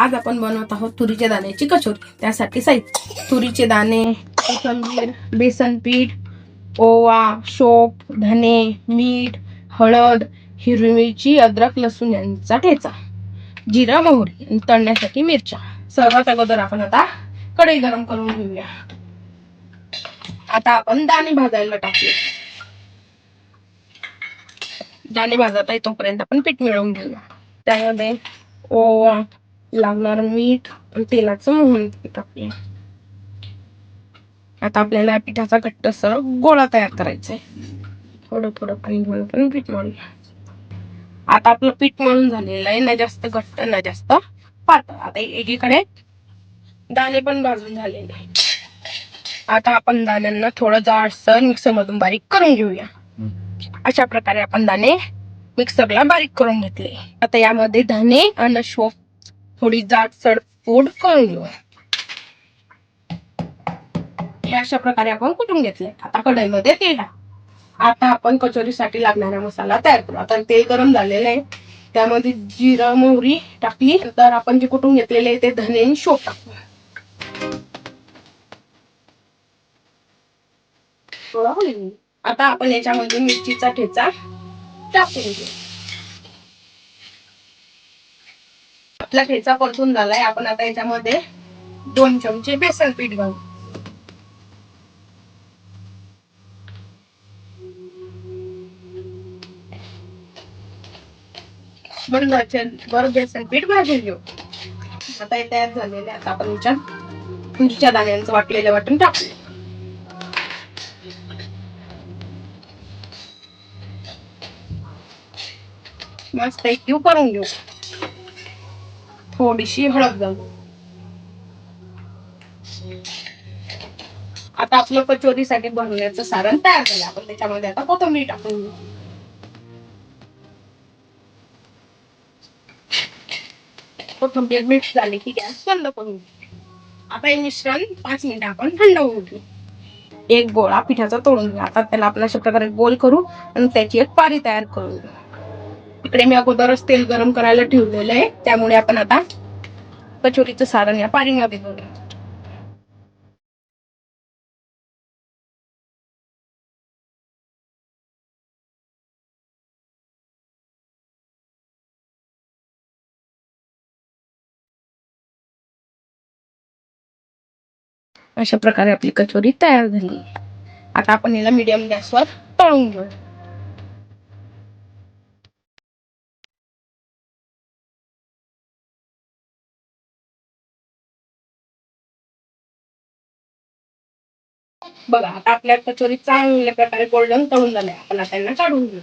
आज आपण बनवत आहोत तुरीच्या दाण्याची कचोरी। त्यासाठी साहित्य: तुरीचे दाणे, कोथिंबीर, बेसन पीठ, ओवा, शोप, धने, मीठ, हळद, हिरवी मिरची, अद्रक, लसूण यांचा ठेचा, जिरा, मोहरी आणि तळण्यासाठी मिरच्या। सर्वात अगोदर आपण आता कढई गरम करून घेऊया। आता आपण दाणे भाजायला टाकूया। दाणे भाजत आहे तोपर्यंत आपण पीठ मिळवून घेऊया। त्यामध्ये ओवा, लागणार मीठ आणि तेलाचं मोहन टाकूया। आता आपल्याला पिठाचा घट्टसर गोळा तयार करायचा आहे। थोडं थोडं पाणी घालून पण पीठ मळूया। आता आपलं पीठ मळून झालेलं आहे, ना जास्त घट्ट ना जास्त पातळ। आता एकीकडे दाणे पण भाजून झालेले आहे। आता आपण दाण्यांना थोडं जाडसर मिक्सर मधून बारीक करून घेऊया। अशा प्रकारे आपण दाणे मिक्सरला बारीक करून घेतले। आता यामध्ये धने आणि शोप थोडी जाडसर पूड करून घेऊ। अशा प्रकारे आपण कुटून घेतले। आता कढईमध्ये तेल टाकू। आता आपण कचोरीसाठी लागणारा मसाला तयार करू। आता तेल गरम झालेलं आहे, त्यामध्ये जिरा मोहरी टाकली, तर आपण जे कुटून घेतलेले ते धने आणि शोप टाकू। आता आपण याच्यामध्ये मिरचीचा ठेचा टाकून घेऊ। आपला ठेचा परतून झालाय। आपण आता याच्यामध्ये 2 चमचे बेसन पीठ घालू। बरं बेसन पीठ भाजून घेऊ। आता हे तयार झालेले। आता आपण याच्यात तुरीच्या दाण्यांचं वाटलेलं वाटून टाकू। मस्त एक करून घेऊ। थोडीशी हळद घालू। आता आपलं कचोरीसाठी बनवण्याचं सारण तयार झालं। आपण त्याच्यामध्ये आता कोथिंबीर टाकून घेऊ। कोथिंबीर मिक्स झाली की गॅस बंद करून घेऊ। आता हे मिश्रण 5 मिनिटं आपण थंड होऊ देऊ। एक गोळा पिठाचा तोडून घेऊ। आता त्याला आपण अशा प्रकारे गोल करू आणि त्याची एक पारी तयार करू। इकडे मी अगोदरच तेल गरम करायला ठेवलेलं आहे, त्यामुळे आपण आता कचोरीचं सारण या पारीमध्ये घालू। अशा प्रकारे आपली कचोरी तयार झाली। आता आपण याला मीडियम गॅसवर तळून घेऊ। बघा, आता आपल्या कचोरी चांगल्या प्रकारे गोल्डन तळून झाल्या। आपण आता त्यांना काढून घेऊ।